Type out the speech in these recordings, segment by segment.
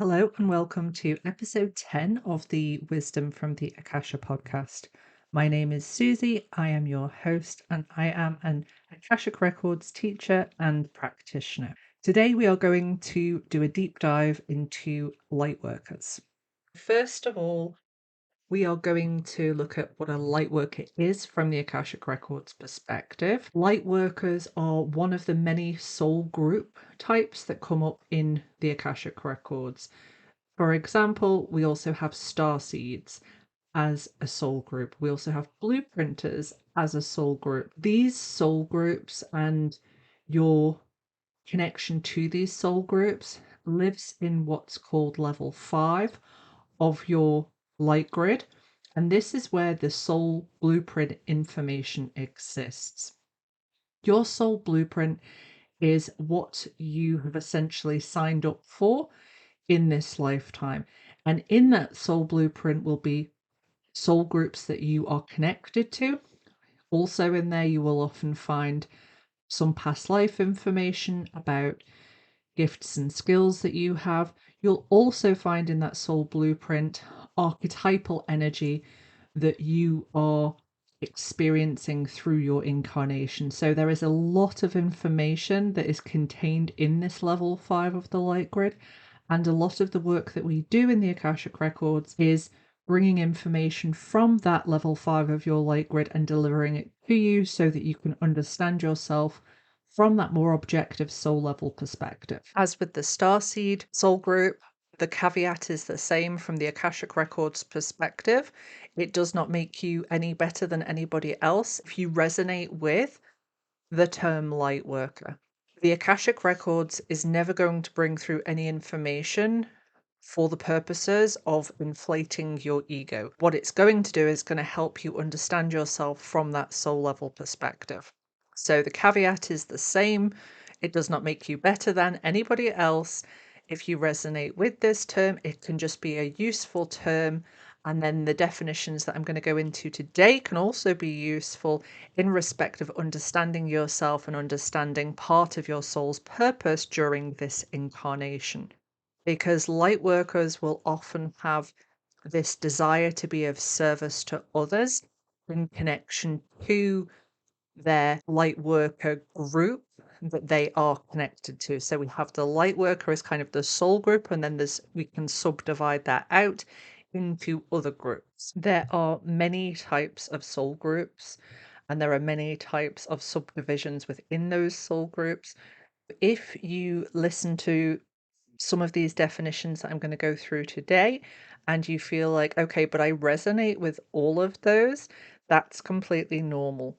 Hello and welcome to episode 10 of the Wisdom from the Akasha podcast. My name is Susie, I am your host, and I am an Akashic Records teacher and practitioner. Today we are going to do a deep dive into Lightworkers. First of all, we are going to look at what a Lightworker is from the Akashic Records perspective. Lightworkers are one of the many soul group types that come up in the Akashic Records. For example, we also have starseeds as a soul group. We also have blueprinters as a soul group. These soul groups and your connection to these soul groups lives in what's called level 5 of your light grid. And this is where the soul blueprint information exists. Your soul blueprint is what you have essentially signed up for in this lifetime. And in that soul blueprint will be soul groups that you are connected to. Also, in there, you will often find some past life information about gifts and skills that you have. You'll also find in that soul blueprint archetypal energy that you are experiencing through your incarnation. So there is a lot of information that is contained in this level 5 of the light grid. And a lot of the work that we do in the Akashic Records is bringing information from that level 5 of your light grid and delivering it to you so that you can understand yourself from that more objective soul level perspective. As with the Starseed soul group, the caveat is the same from the Akashic Records perspective. It does not make you any better than anybody else if you resonate with the term light worker. The Akashic Records is never going to bring through any information for the purposes of inflating your ego. What it's going to do is going to help you understand yourself from that soul level perspective. So the caveat is the same. It does not make you better than anybody else. If you resonate with this term, it can just be a useful term. And then the definitions that I'm going to go into today can also be useful in respect of understanding yourself and understanding part of your soul's purpose during this incarnation. Because light workers will often have this desire to be of service to others in connection to their light worker group that they are connected to. So we have the light worker as kind of the soul group, and then we can subdivide that out into other groups. There are many types of soul groups, and there are many types of subdivisions within those soul groups. If you listen to some of these definitions that I'm going to go through today, and you feel like, okay, but I resonate with all of those, that's completely normal.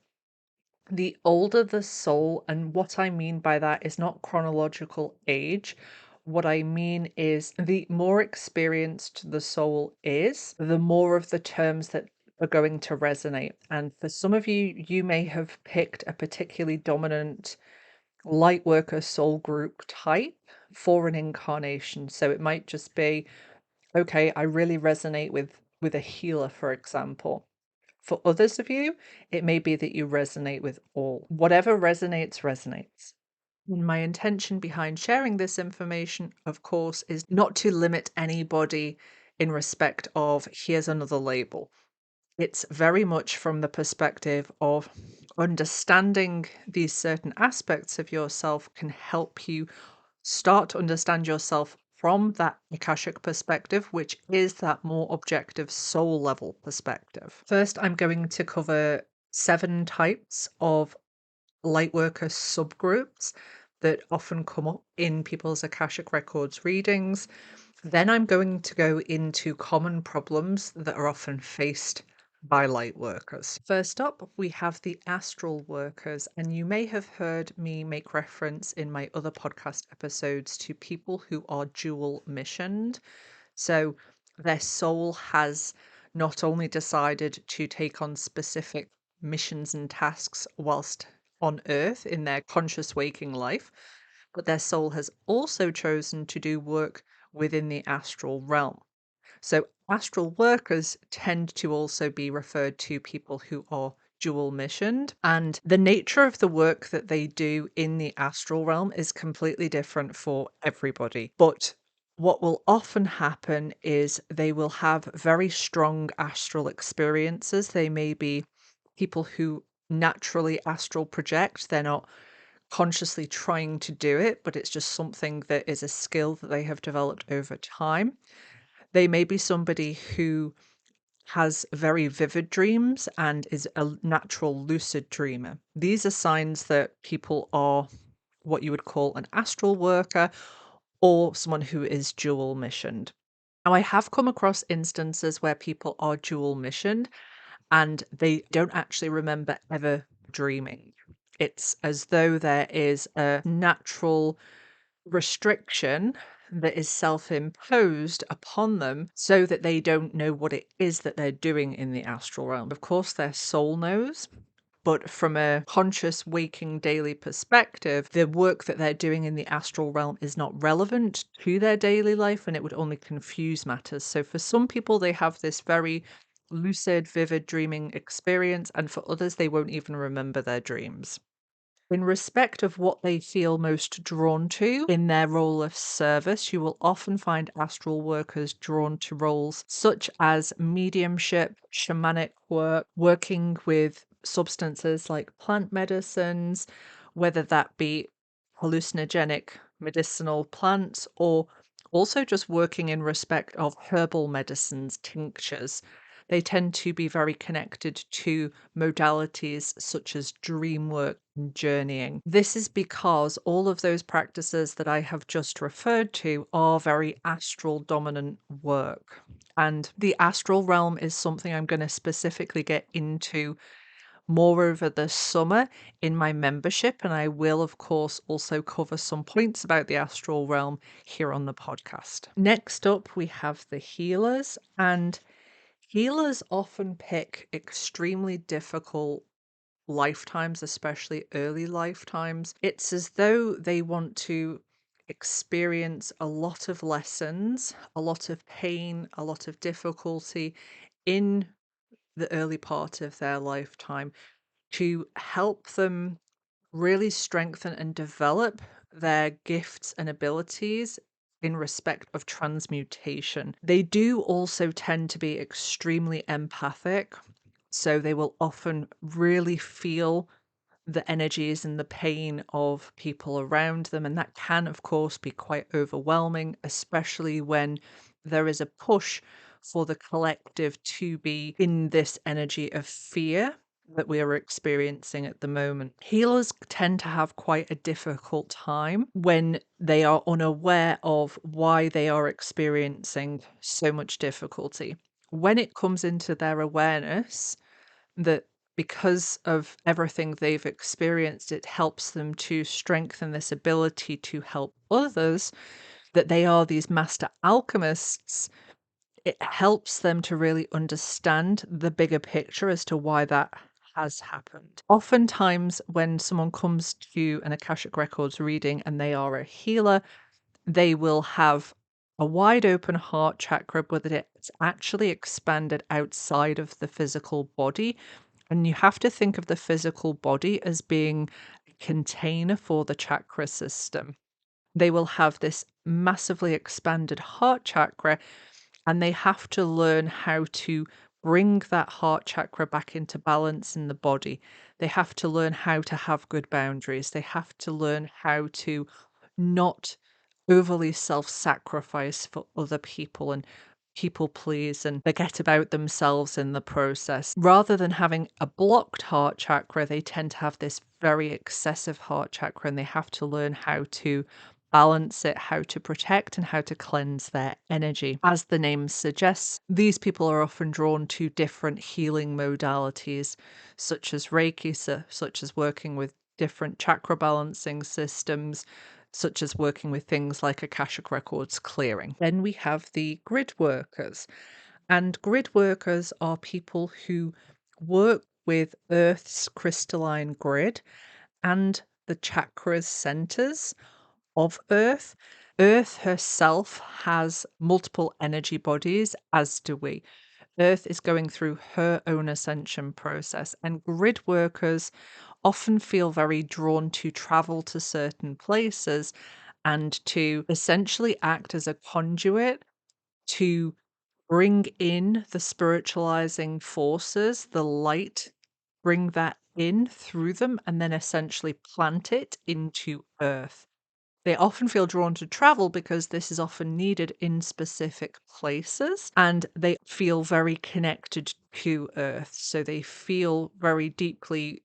The older the soul, and what I mean by that is not chronological age. What I mean is the more experienced the soul is, the more of the terms that are going to resonate. And for some of you, you may have picked a particularly dominant light worker soul group type for an incarnation. So it might just be, okay, I really resonate with a healer, for example. For others of you, it may be that you resonate with all. Whatever resonates, resonates. And my intention behind sharing this information, of course, is not to limit anybody in respect of here's another label. It's very much from the perspective of understanding these certain aspects of yourself can help you start to understand yourself from that Akashic perspective, which is that more objective soul level perspective. First, I'm going to cover 7 types of lightworker subgroups that often come up in people's Akashic Records readings. Then I'm going to go into common problems that are often faced by light workers. First up, we have the astral workers, and you may have heard me make reference in my other podcast episodes to people who are dual missioned. So their soul has not only decided to take on specific missions and tasks whilst on earth in their conscious waking life, but their soul has also chosen to do work within the astral realm. So astral workers tend to also be referred to people who are dual missioned, and the nature of the work that they do in the astral realm is completely different for everybody. But what will often happen is they will have very strong astral experiences. They may be people who naturally astral project. They're not consciously trying to do it, but it's just something that is a skill that they have developed over time. They may be somebody who has very vivid dreams and is a natural lucid dreamer. These are signs that people are what you would call an astral worker or someone who is dual missioned. Now, I have come across instances where people are dual missioned and they don't actually remember ever dreaming. It's as though there is a natural restriction that is self-imposed upon them so that they don't know what it is that they're doing in the astral realm. Of course, their soul knows, but from a conscious waking daily perspective, the work that they're doing in the astral realm is not relevant to their daily life and it would only confuse matters. So for some people, they have this very lucid, vivid dreaming experience, and for others, they won't even remember their dreams. In respect of what they feel most drawn to in their role of service, you will often find astral workers drawn to roles such as mediumship, shamanic work, working with substances like plant medicines, whether that be hallucinogenic medicinal plants or also just working in respect of herbal medicines, tinctures. They tend to be very connected to modalities such as dream work and journeying. This is because all of those practices that I have just referred to are very astral dominant work. And the astral realm is something I'm going to specifically get into more over the summer in my membership. And I will, of course, also cover some points about the astral realm here on the podcast. Next up, we have the healers. And healers often pick extremely difficult lifetimes, especially early lifetimes. It's as though they want to experience a lot of lessons, a lot of pain, a lot of difficulty in the early part of their lifetime to help them really strengthen and develop their gifts and abilities in respect of transmutation. They do also tend to be extremely empathic, so they will often really feel the energies and the pain of people around them. And that can, of course, be quite overwhelming, especially when there is a push for the collective to be in this energy of fear that we are experiencing at the moment. Healers tend to have quite a difficult time when they are unaware of why they are experiencing so much difficulty. When it comes into their awareness, that because of everything they've experienced, it helps them to strengthen this ability to help others, that they are these master alchemists. It helps them to really understand the bigger picture as to why that has happened. Oftentimes, when someone comes to an Akashic Records reading and they are a healer, they will have a wide open heart chakra, but that it's actually expanded outside of the physical body. And you have to think of the physical body as being a container for the chakra system. They will have this massively expanded heart chakra, and they have to learn how to bring that heart chakra back into balance in the body. They have to learn how to have good boundaries. They have to learn how to not overly self-sacrifice for other people and people please and forget about themselves in the process. Rather than having a blocked heart chakra, they tend to have this very excessive heart chakra, and they have to learn how to balance it, how to protect and how to cleanse their energy. As the name suggests, these people are often drawn to different healing modalities, such as Reiki, such as working with different chakra balancing systems, such as working with things like Akashic Records clearing. Then we have the grid workers. And grid workers are people who work with Earth's crystalline grid and the chakras centers of Earth. Earth herself has multiple energy bodies, as do we. Earth is going through her own ascension process, and grid workers often feel very drawn to travel to certain places and to essentially act as a conduit to bring in the spiritualizing forces, the light, bring that in through them, and then essentially plant it into Earth. They often feel drawn to travel because this is often needed in specific places, and they feel very connected to Earth. So they feel very deeply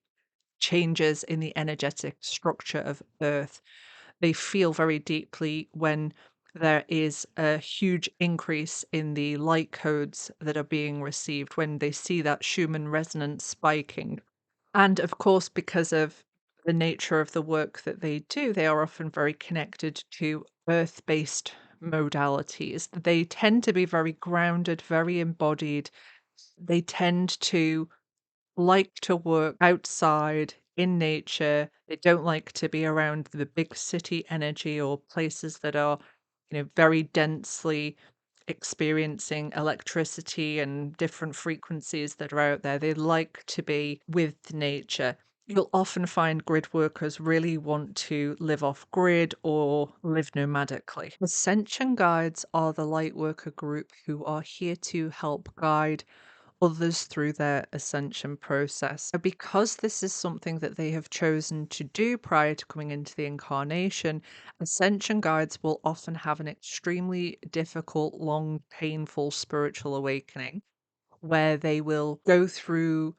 changes in the energetic structure of Earth. They feel very deeply when there is a huge increase in the light codes that are being received, when they see that Schumann resonance spiking. And of course, because of the nature of the work that they do, they are often very connected to earth-based modalities. They tend to be very grounded, very embodied. They tend to like to work outside in nature. They don't like to be around the big city energy or places that are, very densely experiencing electricity and different frequencies that are out there. They like to be with nature. You'll often find grid workers really want to live off grid or live nomadically. Ascension Guides are the Lightworker group who are here to help guide others through their ascension process. Because this is something that they have chosen to do prior to coming into the incarnation, ascension guides will often have an extremely difficult, long, painful spiritual awakening where they will go through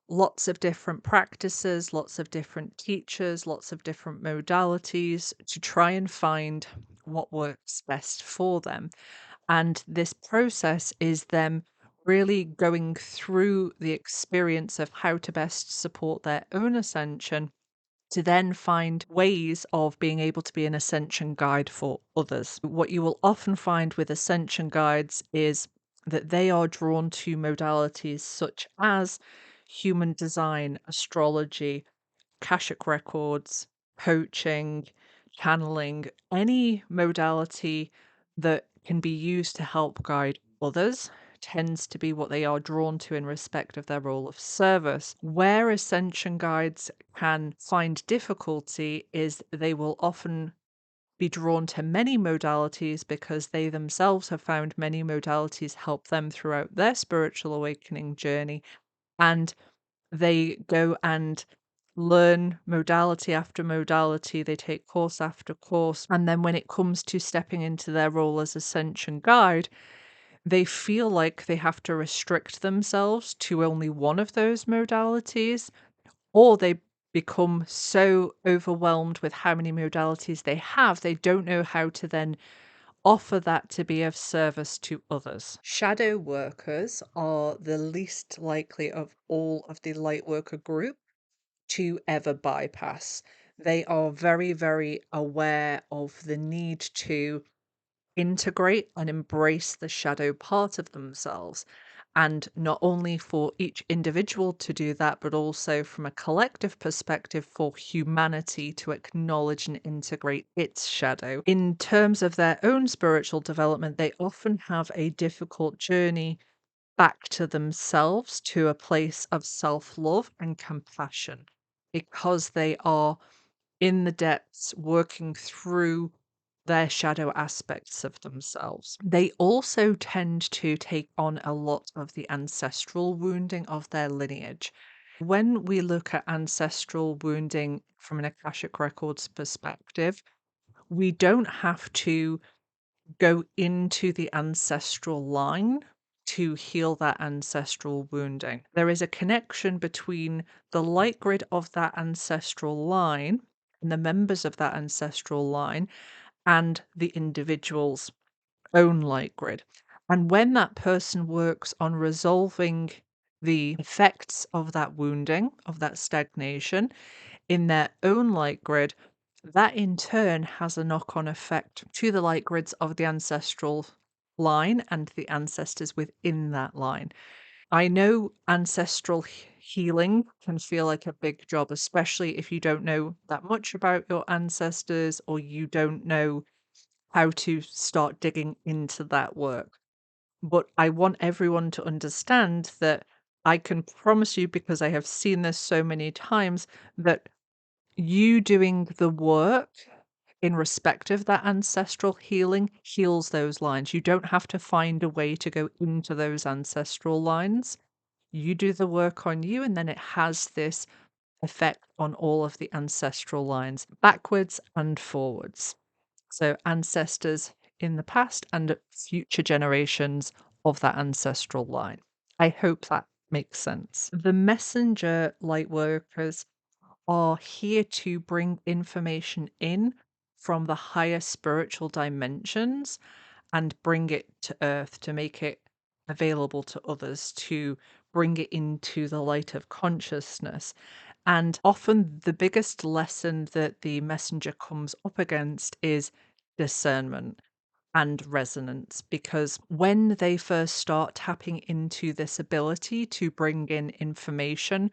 lots of different practices, lots of different teachers, lots of different modalities to try and find what works best for them. And this process is them really going through the experience of how to best support their own ascension to then find ways of being able to be an ascension guide for others. What you will often find with ascension guides is that they are drawn to modalities such as human design, astrology, Akashic records, coaching, channeling, any modality that can be used to help guide others tends to be what they are drawn to in respect of their role of service. Where ascension guides can find difficulty is they will often be drawn to many modalities because they themselves have found many modalities help them throughout their spiritual awakening journey. And they go and learn modality after modality, they take course after course, and then when it comes to stepping into their role as Ascension Guide, they feel like they have to restrict themselves to only one of those modalities, or they become so overwhelmed with how many modalities they have, they don't know how to then offer that to be of service to others. Shadow workers are the least likely of all of the Lightworker group to ever bypass. They are very, very aware of the need to integrate and embrace the shadow part of themselves. And not only for each individual to do that, but also from a collective perspective for humanity to acknowledge and integrate its shadow. In terms of their own spiritual development, they often have a difficult journey back to themselves, to a place of self love and compassion, because they are in the depths working through their shadow aspects of themselves. They also tend to take on a lot of the ancestral wounding of their lineage. When we look at ancestral wounding from an Akashic Records perspective, we don't have to go into the ancestral line to heal that ancestral wounding. There is a connection between the light grid of that ancestral line and the members of that ancestral line and the individual's own light grid. And when that person works on resolving the effects of that wounding, of that stagnation in their own light grid, that in turn has a knock on effect to the light grids of the ancestral line and the ancestors within that line. I know ancestral healing can feel like a big job, especially if you don't know that much about your ancestors or you don't know how to start digging into that work. But I want everyone to understand that I can promise you, because I have seen this so many times, that you doing the work in respect of that ancestral healing, heals those lines. You don't have to find a way to go into those ancestral lines. You do the work on you, and then it has this effect on all of the ancestral lines, backwards and forwards. So, ancestors in the past and future generations of that ancestral line. I hope that makes sense. The messenger light workers are here to bring information in from the higher spiritual dimensions and bring it to earth, to make it available to others, to bring it into the light of consciousness. And often the biggest lesson that the messenger comes up against is discernment and resonance, because when they first start tapping into this ability to bring in information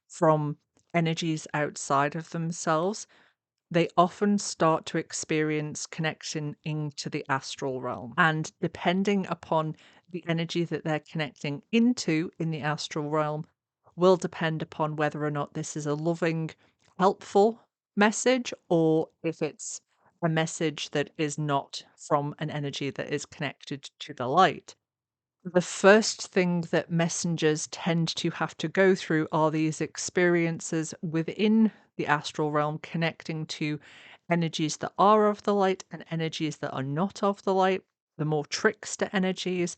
from energies outside of themselves, they often start to experience connection into the astral realm. And depending upon the energy that they're connecting into in the astral realm, will depend upon whether or not this is a loving, helpful message, or if it's a message that is not from an energy that is connected to the light. The first thing that messengers tend to have to go through are these experiences within the astral realm, connecting to energies that are of the light and energies that are not of the light, the more trickster energies,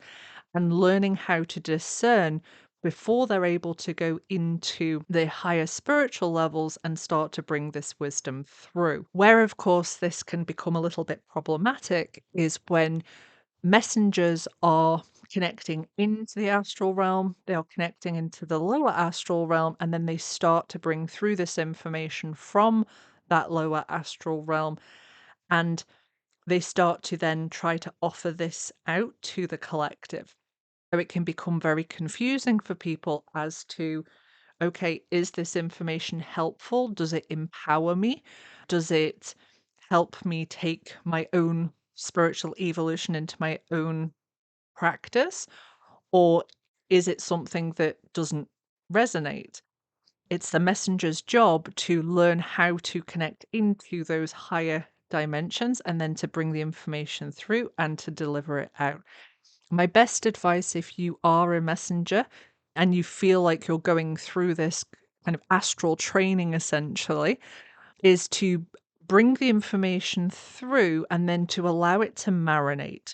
and learning how to discern before they're able to go into the higher spiritual levels and start to bring this wisdom through. Where, of course, this can become a little bit problematic is when messengers are connecting into the astral realm, they are connecting into the lower astral realm, and then they start to bring through this information from that lower astral realm, and they start to then try to offer this out to the collective. So it can become very confusing for people as to, okay, is this information helpful? Does it empower me? Does it help me take my own spiritual evolution into my own practice? Or is it something that doesn't resonate? It's the messenger's job to learn how to connect into those higher dimensions and then to bring the information through and to deliver it out. My best advice, if you are a messenger and you feel like you're going through this kind of astral training essentially, is to bring the information through and then to allow it to marinate.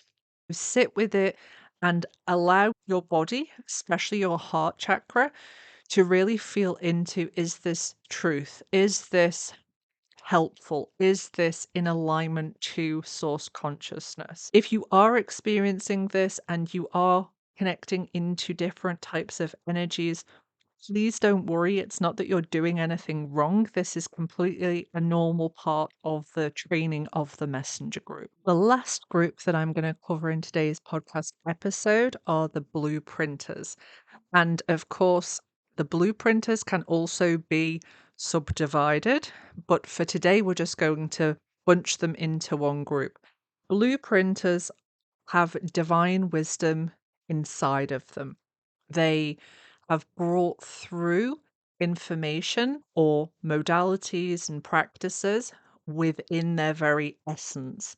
Sit with it and allow your body, especially your heart chakra, to really feel into, is this truth? Is this helpful? Is this in alignment to source consciousness? If you are experiencing this and you are connecting into different types of energies, please don't worry. It's not that you're doing anything wrong. This is completely a normal part of the training of the messenger group. The last group that I'm going to cover in today's podcast episode are the blueprinters. And of course, the blueprinters can also be subdivided, but for today, we're just going to bunch them into one group. Blueprinters have divine wisdom inside of them. They have brought through information or modalities and practices within their very essence.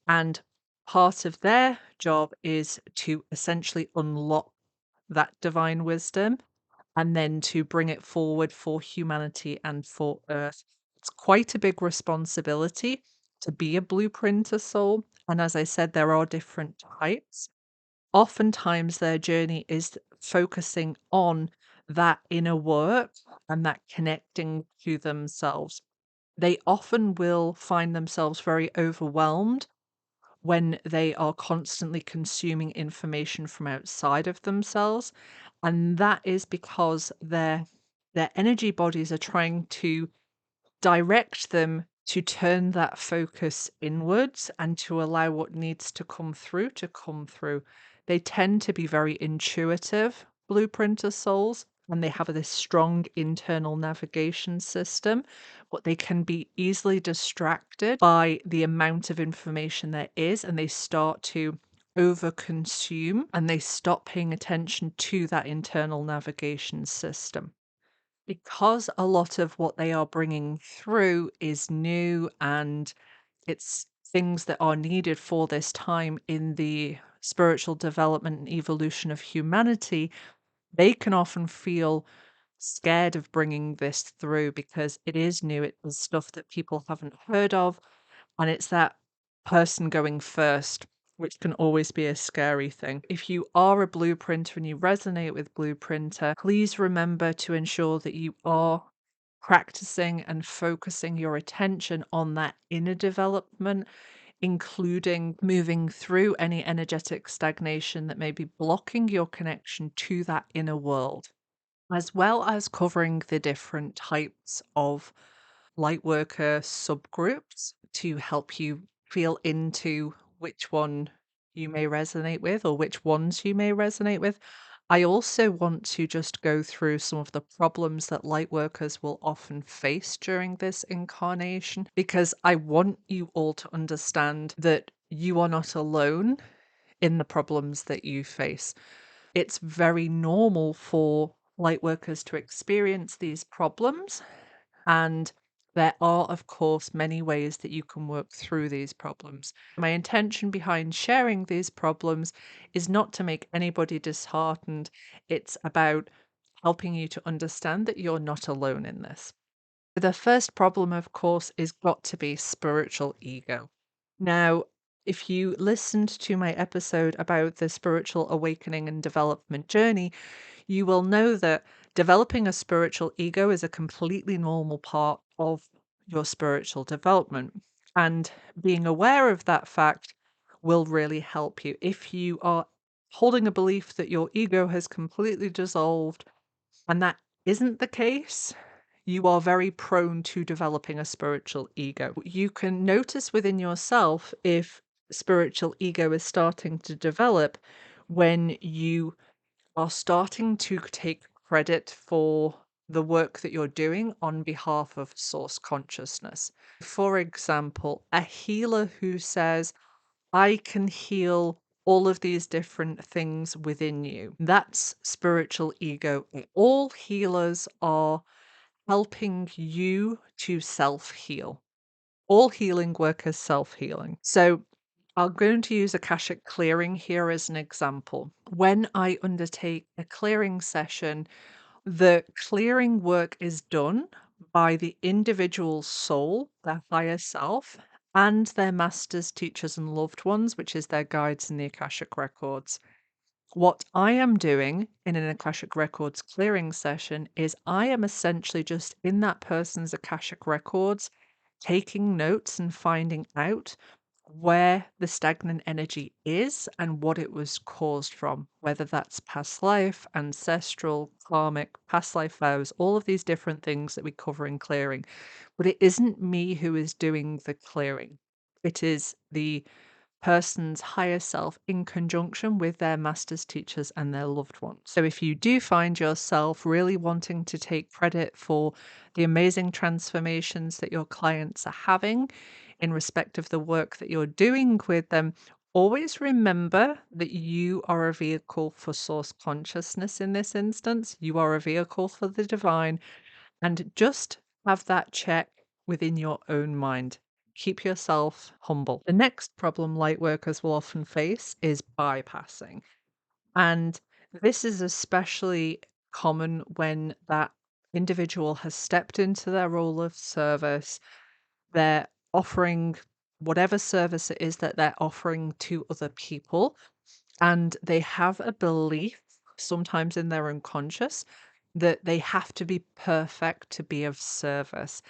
And part of their job is to essentially unlock that divine wisdom and then to bring it forward for humanity and for Earth. It's quite a big responsibility to be a blueprinter soul. And as I said, there are different types. Oftentimes, their journey is focusing on that inner work and that connecting to themselves. They often will find themselves very overwhelmed when they are constantly consuming information from outside of themselves. And that is because their energy bodies are trying to direct them to turn that focus inwards and to allow what needs to come through to come through. They tend to be very intuitive blueprinter souls, and they have this strong internal navigation system, but they can be easily distracted by the amount of information there is, and they start to overconsume and they stop paying attention to that internal navigation system. Because a lot of what they are bringing through is new and it's things that are needed for this time in the spiritual development and evolution of humanity, they can often feel scared of bringing this through because it is new. It is stuff that people haven't heard of. And it's that person going first, which can always be a scary thing. If you are a blueprinter and you resonate with blueprinter, please remember to ensure that you are practicing and focusing your attention on that inner development, including moving through any energetic stagnation that may be blocking your connection to that inner world, as well as covering the different types of Lightworker subgroups to help you feel into which one you may resonate with or which ones you may resonate with. I also want to just go through some of the problems that Lightworkers will often face during this incarnation, because I want you all to understand that you are not alone in the problems that you face. It's very normal for Lightworkers to experience these problems, and there are, of course, many ways that you can work through these problems. My intention behind sharing these problems is not to make anybody disheartened. It's about helping you to understand that you're not alone in this. The first problem, of course, is got to be spiritual ego. Now, if you listened to my episode about the spiritual awakening and development journey, you will know that developing a spiritual ego is a completely normal part of your spiritual development. And being aware of that fact will really help you. If you are holding a belief that your ego has completely dissolved and that isn't the case, you are very prone to developing a spiritual ego. You can notice within yourself if spiritual ego is starting to develop when you are starting to take credit for the work that you're doing on behalf of source consciousness. For example, a healer who says, I can heal all of these different things within you. That's spiritual ego. All healers are helping you to self heal. All healing work is self healing. So I'm going to use Akashic clearing here as an example. When I undertake a clearing session, the clearing work is done by the individual soul, their higher self, and their masters, teachers, and loved ones, which is their guides in the Akashic Records. What I am doing in an Akashic Records clearing session is I am essentially just in that person's Akashic Records, taking notes and finding out where the stagnant energy is and what it was caused from, whether that's past life, ancestral, karmic, past life vows, all of these different things that we cover in clearing. But it isn't me who is doing the clearing. It is the person's higher self in conjunction with their masters, teachers, and their loved ones. So if you do find yourself really wanting to take credit for the amazing transformations that your clients are having in respect of the work that you're doing with them, always remember that you are a vehicle for source consciousness in this instance. You are a vehicle for the divine, and just have that check within your own mind. Keep yourself humble. The next problem light workers will often face is bypassing. And this is especially common when that individual has stepped into their role of service. They're offering whatever service it is that they're offering to other people, and they have a belief, sometimes in their unconscious, that they have to be perfect to be of service.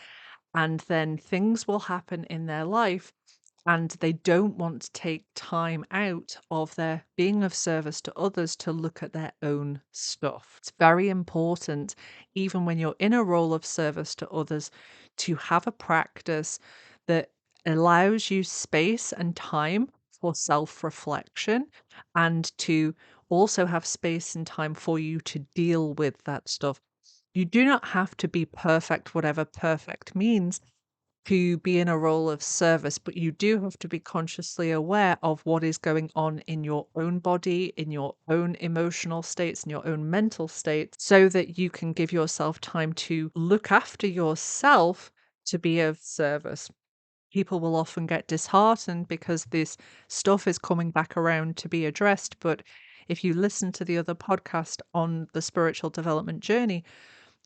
And then things will happen in their life and they don't want to take time out of their being of service to others to look at their own stuff. It's very important, even when you're in a role of service to others, to have a practice that allows you space and time for self reflection, and to also have space and time for you to deal with that stuff. You do not have to be perfect, whatever perfect means, to be in a role of service, but you do have to be consciously aware of what is going on in your own body, in your own emotional states, in your own mental state, so that you can give yourself time to look after yourself to be of service. people will often get disheartened because this stuff is coming back around to be addressed. But if you listen to the other podcast on the spiritual development journey,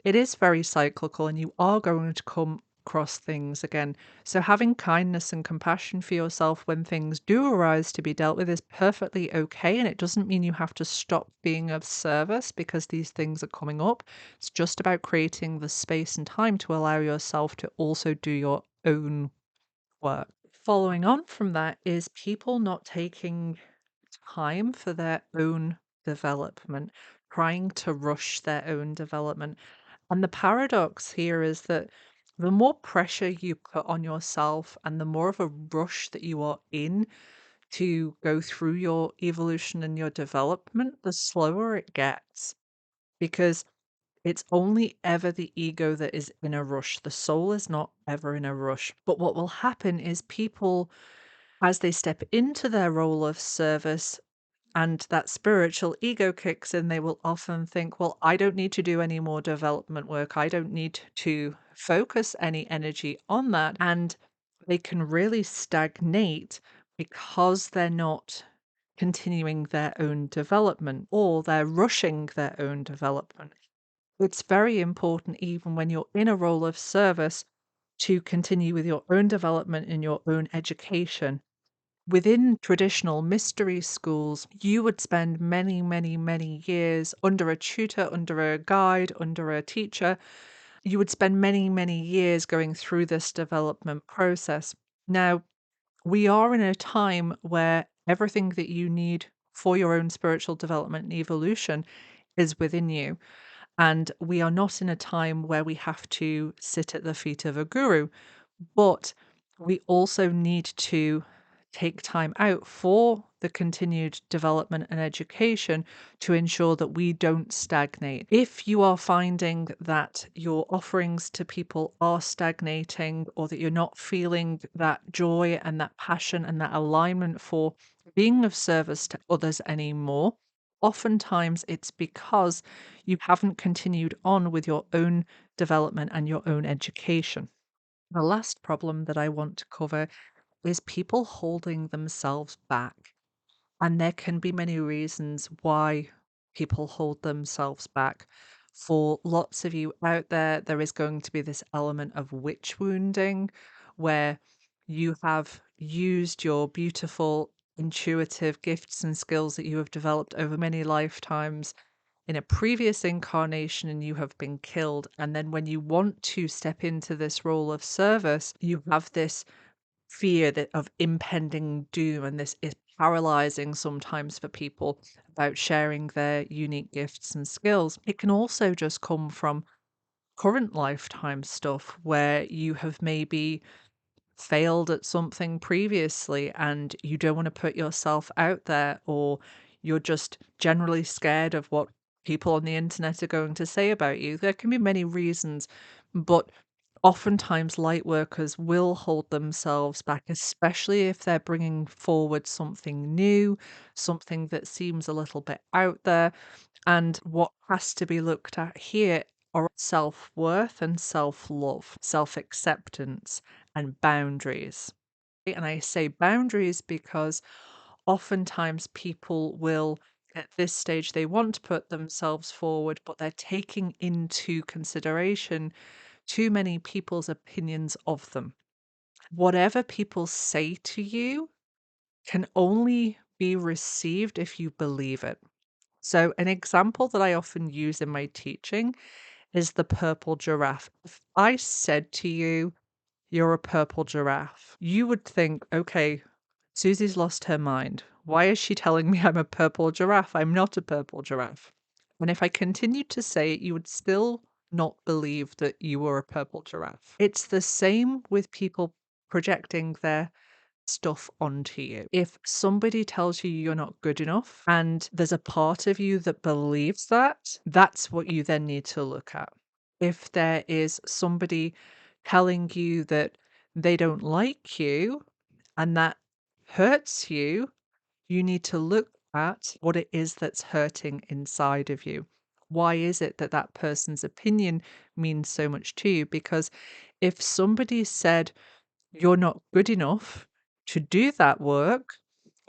it is very cyclical and you are going to come across things again. So having kindness and compassion for yourself when things do arise to be dealt with is perfectly okay. And it doesn't mean you have to stop being of service because these things are coming up. It's just about creating the space and time to allow yourself to also do your own work. Following on from that is people not taking time for their own development, trying to rush their own development. And the paradox here is that the more pressure you put on yourself and the more of a rush that you are in to go through your evolution and your development, the slower it gets. Because it's only ever the ego that is in a rush. The soul is not ever in a rush. But what will happen is people, as they step into their role of service, and that spiritual ego kicks in, they will often think, well, I don't need to do any more development work. I don't need to focus any energy on that. And they can really stagnate because they're not continuing their own development or they're rushing their own development. It's very important, even when you're in a role of service, to continue with your own development and your own education. Within traditional mystery schools, you would spend many, many, many years under a tutor, under a guide, under a teacher. You would spend many, many years going through this development process. Now, we are in a time where everything that you need for your own spiritual development and evolution is within you. And we are not in a time where we have to sit at the feet of a guru. But we also need to take time out for the continued development and education to ensure that we don't stagnate. If you are finding that your offerings to people are stagnating or that you're not feeling that joy and that passion and that alignment for being of service to others anymore, oftentimes it's because you haven't continued on with your own development and your own education. The last problem that I want to cover is people holding themselves back. And there can be many reasons why people hold themselves back. For lots of you out there, there is going to be this element of witch wounding where you have used your beautiful, intuitive gifts and skills that you have developed over many lifetimes in a previous incarnation and you have been killed. And then when you want to step into this role of service, you have this fear that of impending doom, and this is paralyzing sometimes for people about sharing their unique gifts and skills. It can also just come from current lifetime stuff where you have maybe failed at something previously and you don't want to put yourself out there, or you're just generally scared of what people on the internet are going to say about you. There can be many reasons, but oftentimes light workers will hold themselves back, especially if they're bringing forward something new, something that seems a little bit out there. And what has to be looked at here are self-worth and self-love, self-acceptance and boundaries. And I say boundaries because oftentimes people will, at this stage, they want to put themselves forward, but they're taking into consideration too many people's opinions of them. Whatever people say to you can only be received if you believe it. So, an example that I often use in my teaching is the purple giraffe. If I said to you, you're a purple giraffe, you would think, okay, Susie's lost her mind. Why is she telling me I'm a purple giraffe? I'm not a purple giraffe. And if I continued to say it, you would still not believe that you were a purple giraffe. It's the same with people projecting their stuff onto you. If somebody tells you you're not good enough and there's a part of you that believes that, that's what you then need to look at. If there is somebody telling you that they don't like you and that hurts you, you need to look at what it is that's hurting inside of you. Why is it that that person's opinion means so much to you? Because if somebody said, you're not good enough to do that work,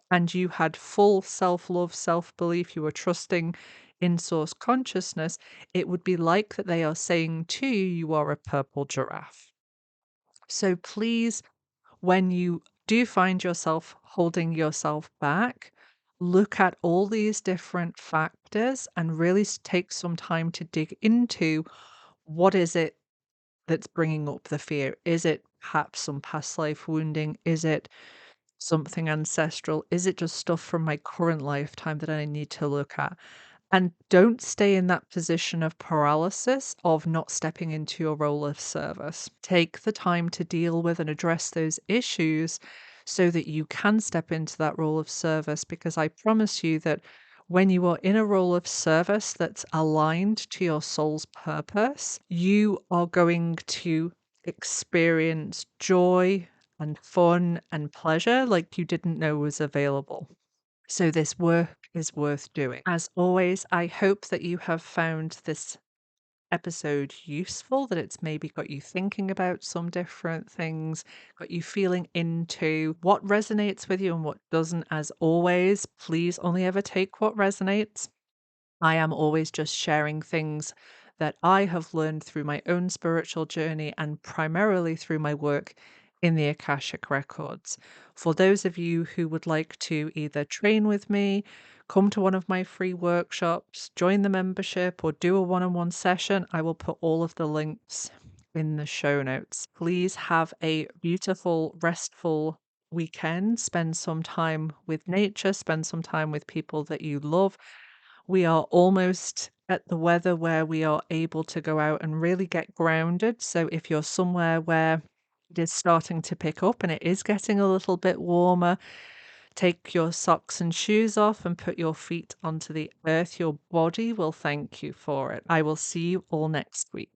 and you had full self-love, self-belief, you were trusting in source consciousness, it would be like that they are saying to you, you are a purple giraffe. So please, when you do find yourself holding yourself back, look at all these different factors and really take some time to dig into what is it that's bringing up the fear. Is it perhaps some past life wounding? Is it something ancestral? Is it just stuff from my current lifetime that I need to look at? And don't stay in that position of paralysis of not stepping into your role of service. Take the time to deal with and address those issues so that you can step into that role of service. Because I promise you that when you are in a role of service that's aligned to your soul's purpose, you are going to experience joy and fun and pleasure like you didn't know was available. So this work is worth doing. As always, I hope that you have found this episode useful, that it's maybe got you thinking about some different things, got you feeling into what resonates with you and what doesn't. As always, please only ever take what resonates. I am always just sharing things that I have learned through my own spiritual journey and primarily through my work in the Akashic Records. For those of you who would like to either train with me, come to one of my free workshops, join the membership, or do a one-on-one session, I will put all of the links in the show notes. Please have a beautiful, restful weekend. Spend some time with nature, spend some time with people that you love. We are almost at the weather where we are able to go out and really get grounded. So if you're somewhere where it is starting to pick up and it is getting a little bit warmer, take your socks and shoes off and put your feet onto the earth. Your body will thank you for it. I will see you all next week.